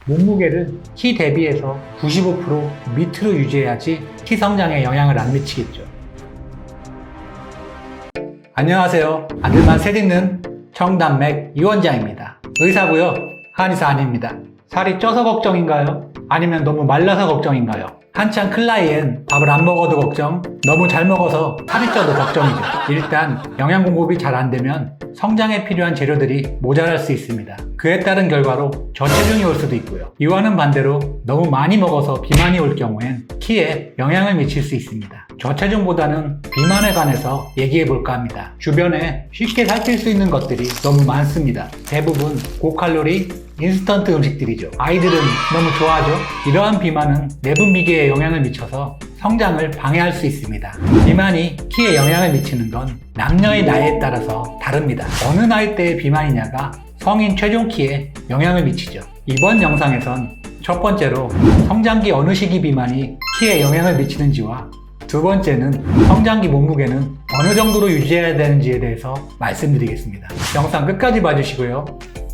몸무게를 키 대비해서 95% 밑으로 유지해야지 키 성장에 영향을 안 미치겠죠. 안녕하세요. 아들만 셋 있는 청담맥 이원장입니다. 의사고요. 한의사 아닙니다. 살이 쪄서 걱정인가요? 아니면 너무 말라서 걱정인가요? 한창 클 나이엔 밥을 안 먹어도 걱정, 너무 잘 먹어서 살이 쪄도 걱정이죠. 일단 영양 공급이 잘 안 되면 성장에 필요한 재료들이 모자랄 수 있습니다. 그에 따른 결과로 저체중이 올 수도 있고요. 이와는 반대로 너무 많이 먹어서 비만이 올 경우엔 키에 영향을 미칠 수 있습니다. 저체중보다는 비만에 관해서 얘기해 볼까 합니다. 주변에 쉽게 살찔 수 있는 것들이 너무 많습니다. 대부분 고칼로리, 인스턴트 음식들이죠. 아이들은 너무 좋아하죠? 이러한 비만은 내분비계에 영향을 미쳐서 성장을 방해할 수 있습니다. 비만이 키에 영향을 미치는 건 남녀의 나이에 따라서 다릅니다. 어느 나이대의 비만이냐가 성인 최종 키에 영향을 미치죠. 이번 영상에선 첫 번째로 성장기 어느 시기 비만이 키에 영향을 미치는지와 두 번째는 성장기 몸무게는 어느 정도로 유지해야 되는지에 대해서 말씀드리겠습니다. 영상 끝까지 봐주시고요.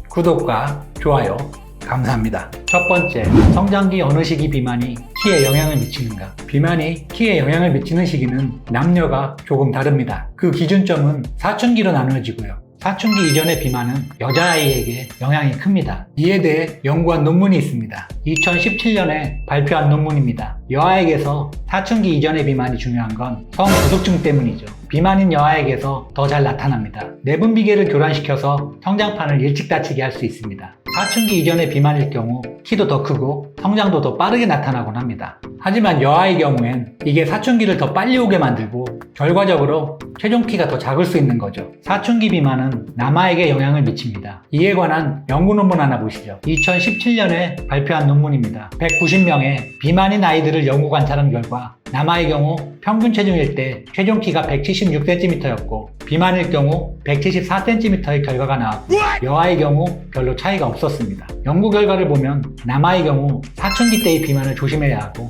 구독과 좋아요 감사합니다. 첫 번째, 성장기 어느 시기 비만이 키에 영향을 미치는가? 비만이 키에 영향을 미치는 시기는 남녀가 조금 다릅니다. 그 기준점은 사춘기로 나누어지고요. 사춘기 이전의 비만은 여자아이에게 영향이 큽니다. 이에 대해 연구한 논문이 있습니다. 2017년에 발표한 논문입니다. 여아에게서 사춘기 이전의 비만이 중요한 건 성부속증 때문이죠. 비만인 여아에게서 더 잘 나타납니다. 내분비계를 교란시켜서 성장판을 일찍 다치게 할 수 있습니다. 사춘기 이전의 비만일 경우 키도 더 크고 성장도 더 빠르게 나타나곤 합니다. 하지만 여아의 경우엔 이게 사춘기를 더 빨리 오게 만들고 결과적으로 최종 키가 더 작을 수 있는 거죠. 사춘기 비만은 남아에게 영향을 미칩니다. 이에 관한 연구 논문 하나 보시죠. 2017년에 발표한 논문입니다. 190명의 비만인 아이들을 연구 관찰한 결과 남아의 경우 평균 체중일 때 최종 키가 176cm였고 비만일 경우 174cm의 결과가 나왔고 여아의 경우 별로 차이가 없었습니다. 연구 결과를 보면 남아의 경우 사춘기 때의 비만을 조심해야 하고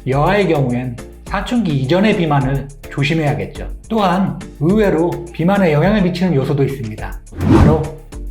여아의 경우엔 사춘기 이전의 비만을 조심해야겠죠. 또한 의외로 비만에 영향을 미치는 요소도 있습니다. 바로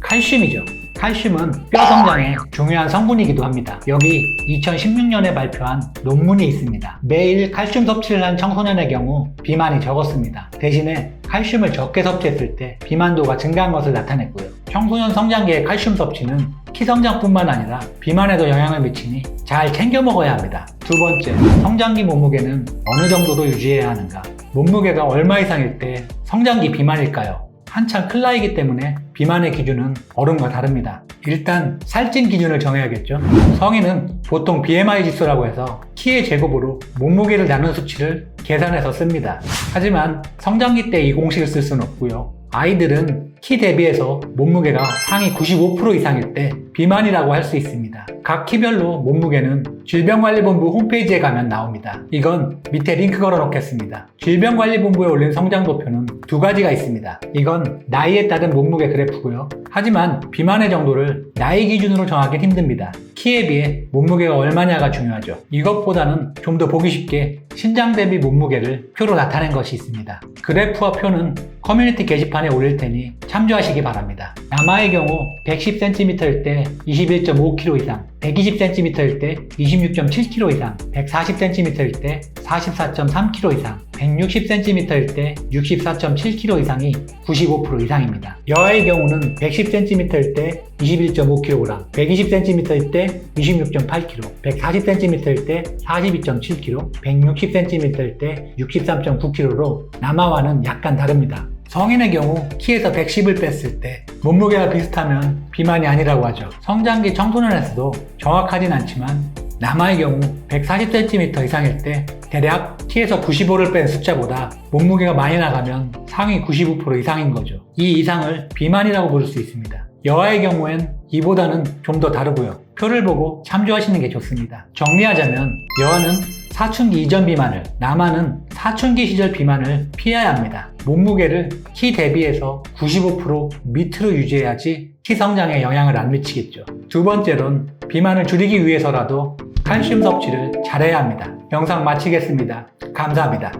칼슘이죠. 칼슘은 뼈 성장에 중요한 성분이기도 합니다. 여기 2016년에 발표한 논문이 있습니다. 매일 칼슘 섭취를 한 청소년의 경우 비만이 적었습니다. 대신에 칼슘을 적게 섭취했을 때 비만도가 증가한 것을 나타냈고요. 청소년 성장기의 칼슘 섭취는 키 성장뿐만 아니라 비만에도 영향을 미치니 잘 챙겨 먹어야 합니다. 두 번째, 성장기 몸무게는 어느 정도로 유지해야 하는가? 몸무게가 얼마 이상일 때 성장기 비만일까요? 한창 클 나이기 때문에 비만의 기준은 어른과 다릅니다. 일단 살찐 기준을 정해야겠죠. 성인은 보통 BMI 지수라고 해서 키의 제곱으로 몸무게를 나눈 수치를 계산해서 씁니다. 하지만 성장기 때 이 공식을 쓸 수는 없고요. 아이들은 키 대비해서 몸무게가 상위 95% 이상일 때 비만이라고 할 수 있습니다. 각 키별로 몸무게는 질병관리본부 홈페이지에 가면 나옵니다. 이건 밑에 링크 걸어 놓겠습니다. 질병관리본부에 올린 성장도표는 두 가지가 있습니다. 이건 나이에 따른 몸무게 그래프고요. 하지만 비만의 정도를 나이 기준으로 정하기는 힘듭니다. 키에 비해 몸무게가 얼마냐가 중요하죠. 이것보다는 좀 더 보기 쉽게 신장 대비 몸무게를 표로 나타낸 것이 있습니다. 그래프와 표는 커뮤니티 게시판에 올릴 테니 참조하시기 바랍니다. 남아의 경우 110cm일 때 21.5kg 이상, 120cm일 때 26.7kg 이상, 140cm일 때 44.3kg 이상, 160cm일 때 64.7kg 이상이 95% 이상입니다. 여아의 경우는 110cm일 때 21.5kg, 120cm일 때 26.8kg, 140cm일 때 42.7kg, 160cm일 때 63.9kg로 남아와는 약간 다릅니다. 성인의 경우 키에서 110을 뺐을 때 몸무게가 비슷하면 비만이 아니라고 하죠. 성장기 청소년에서도 정확하진 않지만 남아의 경우 140cm 이상일 때 대략 키에서 95를 뺀 숫자보다 몸무게가 많이 나가면 상위 95% 이상인 거죠. 이 이상을 비만이라고 부를 수 있습니다. 여아의 경우엔 이보다는 좀 더 다르고요. 표를 보고 참조하시는 게 좋습니다. 정리하자면 여아는 사춘기 이전 비만을, 남아는 사춘기 시절 비만을 피해야 합니다. 몸무게를 키 대비해서 95% 밑으로 유지해야지 키 성장에 영향을 안 미치겠죠. 두 번째로는 비만을 줄이기 위해서라도 칼슘 섭취를 잘해야 합니다. 영상 마치겠습니다. 감사합니다.